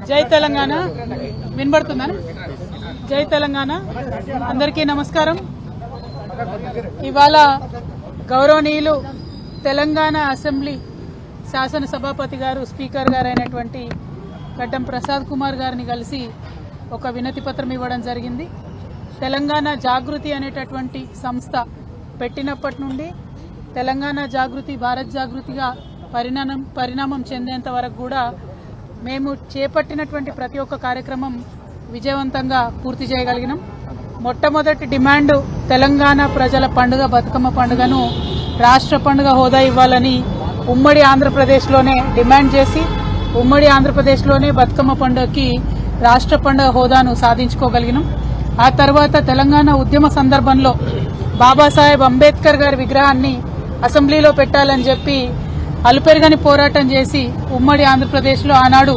జై తెలంగాణ వినబడుతుందా? జై తెలంగాణ. అందరికీ నమస్కారం. ఇవాళ గౌరవనీయులు తెలంగాణ అసెంబ్లీ శాసన సభాపతి గారు, స్పీకర్ గారు అయినటువంటి గడ్డం ప్రసాద్ కుమార్ గారిని కలిసి ఒక వినతి పత్రం ఇవ్వడం జరిగింది. తెలంగాణ జాగృతి అనేటటువంటి సంస్థ పెట్టినప్పటి నుండి తెలంగాణ జాగృతి భారత్ జాగృతిగా పరిణామం చెందేంత వరకు కూడా మేము చేపట్టినటువంటి ప్రతి ఒక్క కార్యక్రమం విజయవంతంగా పూర్తి చేయగలిగినాం. మొట్టమొదటి డిమాండ్ తెలంగాణ ప్రజల పండుగ బతుకమ్మ పండుగను రాష్ట్ర పండుగ హోదా ఇవ్వాలని ఉమ్మడి ఆంధ్రప్రదేశ్లోనే డిమాండ్ చేసి ఉమ్మడి ఆంధ్రప్రదేశ్లోనే బతుకమ్మ పండుగకి రాష్ట్ర పండుగ హోదాను సాధించుకోగలిగినాం. ఆ తర్వాత తెలంగాణ ఉద్యమ సందర్భంలో బాబాసాహెబ్ అంబేద్కర్ గారి విగ్రహాన్ని అసెంబ్లీలో పెట్టాలని చెప్పి అలుపెరగని పోరాటం చేసి ఉమ్మడి ఆంధ్రప్రదేశ్లో ఆనాడు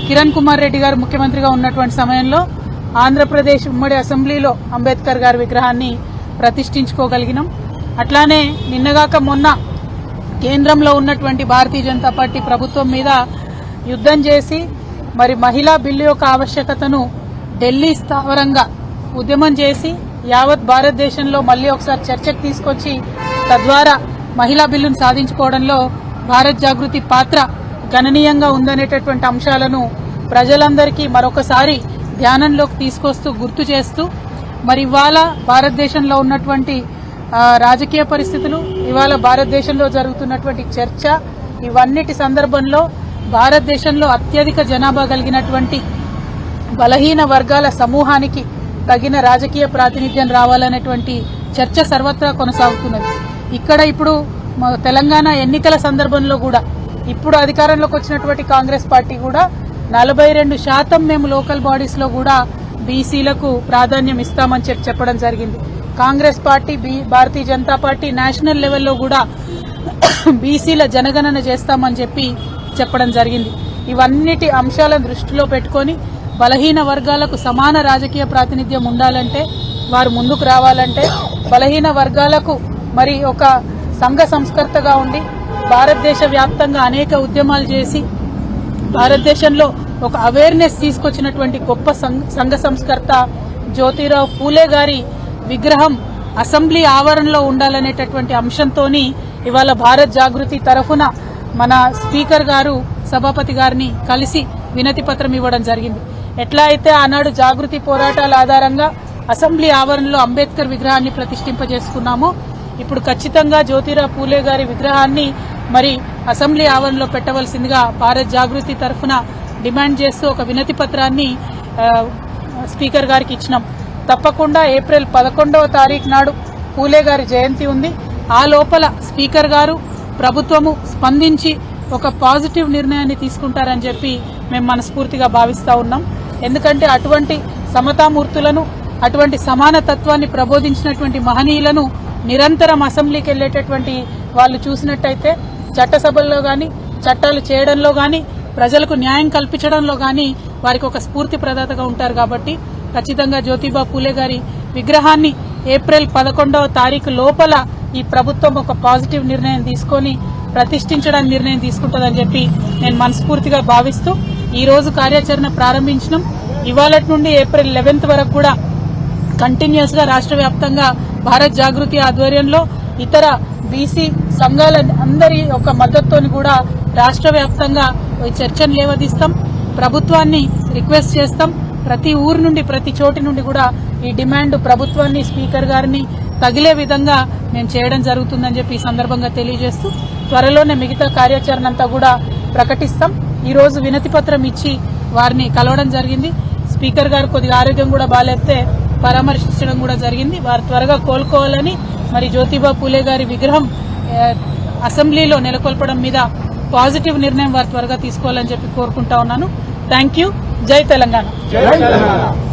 కిరణ్ కుమార్ రెడ్డి గారు ముఖ్యమంత్రిగా ఉన్నటువంటి సమయంలో ఆంధ్రప్రదేశ్ ఉమ్మడి అసెంబ్లీలో అంబేద్కర్ గారి విగ్రహాన్ని ప్రతిష్ఠించుకోగలిగినాం. అట్లానే నిన్నగాక మొన్న కేంద్రంలో ఉన్నటువంటి భారతీయ జనతా పార్టీ ప్రభుత్వం మీద యుద్ధం చేసి మరి మహిళా బిల్లు యొక్క ఆవశ్యకతను ఢిల్లీ స్థావరంగా ఉద్యమం చేసి యావత్ భారతదేశంలో మళ్లీ ఒకసారి చర్చకు తీసుకొచ్చి తద్వారా మహిళా బిల్లును సాధించుకోవడంలో భారత్ జాగృతి పాత్ర గణనీయంగా ఉందనేటటువంటి అంశాలను ప్రజలందరికీ మరొకసారి ధ్యానంలోకి తీసుకొస్తూ గుర్తు చేస్తూ మరి ఇవాళ భారతదేశంలో ఉన్నటువంటి రాజకీయ పరిస్థితులు, ఇవాళ భారతదేశంలో జరుగుతున్నటువంటి చర్చ, ఇవన్నిటి సందర్భంలో భారతదేశంలో అత్యధిక జనాభా కలిగినటువంటి బలహీన వర్గాల సమూహానికి తగిన రాజకీయ ప్రాతినిధ్యం రావాలనేటువంటి చర్చ సర్వత్రా కొనసాగుతున్నది. ఇక్కడ ఇప్పుడు తెలంగాణ ఎన్నికల సందర్భంలో కూడా ఇప్పుడు అధికారంలోకి వచ్చినటువంటి కాంగ్రెస్ పార్టీ కూడా 42% మేము లోకల్ బాడీస్ లో కూడా బీసీలకు ప్రాధాన్యం ఇస్తామని చెప్పడం జరిగింది. Congress party, Bharatiya Janata party national లెవెల్లో కూడా బీసీల జనగణన చేస్తామని చెప్పడం జరిగింది. ఇవన్నిటి అంశాలను దృష్టిలో పెట్టుకుని బలహీన వర్గాలకు సమాన రాజకీయ ప్రాతినిధ్యం ఉండాలంటే, వారు ముందుకు రావాలంటే, బలహీన వర్గాలకు మరి ఒక సంఘ సంస్కర్తగా ఉండి భారతదేశ వ్యాప్తంగా అనేక ఉద్యమాలు చేసి భారతదేశంలో ఒక అవేర్నెస్ తీసుకొచ్చినటువంటి గొప్ప సంఘ సంస్కర్త జ్యోతిరావు పూలే గారి విగ్రహం అసెంబ్లీ ఆవరణలో ఉండాలనేటటువంటి అంశంతో ఇవాళ భారత్ జాగృతి తరఫున మన స్పీకర్ గారు సభాపతి గారిని కలిసి వినతి పత్రం ఇవ్వడం జరిగింది. ఎట్లా అయితే ఆనాడు జాగృతి పోరాటాల ఆధారంగా అసెంబ్లీ ఆవరణలో అంబేద్కర్ విగ్రహాన్ని ప్రతిష్ఠింపజేసుకున్నామో, ఇప్పుడు ఖచ్చితంగా జ్యోతిరావు పూలే గారి విగ్రహాన్ని మరి అసెంబ్లీ ఆవరణలో పెట్టవలసిందిగా భారత్ జాగృతి తరఫున డిమాండ్ చేస్తూ ఒక వినతి పత్రాన్ని స్పీకర్ గారికి ఇచ్చినాం. తప్పకుండా ఏప్రిల్ 11వ తారీఖు నాడు పూలే గారి జయంతి ఉంది. ఆ లోపల స్పీకర్ గారు, ప్రభుత్వము స్పందించి ఒక పాజిటివ్ నిర్ణయాన్ని తీసుకుంటారని చెప్పి మేము మనస్ఫూర్తిగా భావిస్తా ఉన్నాం. ఎందుకంటే అటువంటి సమతామూర్తులను, అటువంటి సమానతత్వాన్ని ప్రబోధించినటువంటి మహనీయులను నిరంతరం అసెంబ్లీకి వెళ్లేటటువంటి వాళ్ళు చూసినట్టయితే చట్టసభల్లో గాని, చట్టాలు చేయడంలో గాని, ప్రజలకు న్యాయం కల్పించడంలో గాని వారికి ఒక స్ఫూర్తి ప్రదాతగా ఉంటారు. కాబట్టి ఖచ్చితంగా జ్యోతిబా పూలే గారి విగ్రహాన్ని ఏప్రిల్ 11వ తారీఖు లోపల ఈ ప్రభుత్వం ఒక పాజిటివ్ నిర్ణయం తీసుకుని ప్రతిష్ఠించడానికి నిర్ణయం తీసుకుంటుందని చెప్పి నేను మనస్ఫూర్తిగా భావిస్తూ ఈ రోజు కార్యాచరణ ప్రారంభించినాం. ఇవాళ నుండి ఏప్రిల్ 11th వరకు కూడా కంటిన్యూస్ గా రాష్ట్ర వ్యాప్తంగా భారత్ జాగృతి ఆధ్వర్యంలో ఇతర బీసీ సంఘాల అందరి ఒక మద్దతుతోని కూడా రాష్ట్ర వ్యాప్తంగా చర్చను లేవదీస్తాం. ప్రభుత్వాన్ని రిక్వెస్ట్ చేస్తాం. ప్రతి ఊరు నుండి, ప్రతి చోటి నుండి కూడా ఈ డిమాండ్ ప్రభుత్వాన్ని, స్పీకర్ గారిని తగిలే విధంగా మేము చేయడం జరుగుతుందని చెప్పి ఈ సందర్భంగా తెలియజేస్తూ త్వరలోనే మిగతా కార్యాచరణ అంతా కూడా ప్రకటిస్తాం. ఈ రోజు వినతి పత్రం ఇచ్చి వారిని కలవడం జరిగింది. స్పీకర్ గారు కొద్దిగా ఆరోగ్యం కూడా బాగాలేస్తే పరామర్శించడం కూడా జరిగింది. వారు త్వరగా కోలుకోవాలని, మరి జ్యోతిబా పూలే గారి విగ్రహం అసెంబ్లీలో నెలకొల్పడం మీద పాజిటివ్ నిర్ణయం వారు త్వరగా తీసుకోవాలని చెప్పి కోరుకుంటా ఉన్నాను. Thank you. జై తెలంగాణ.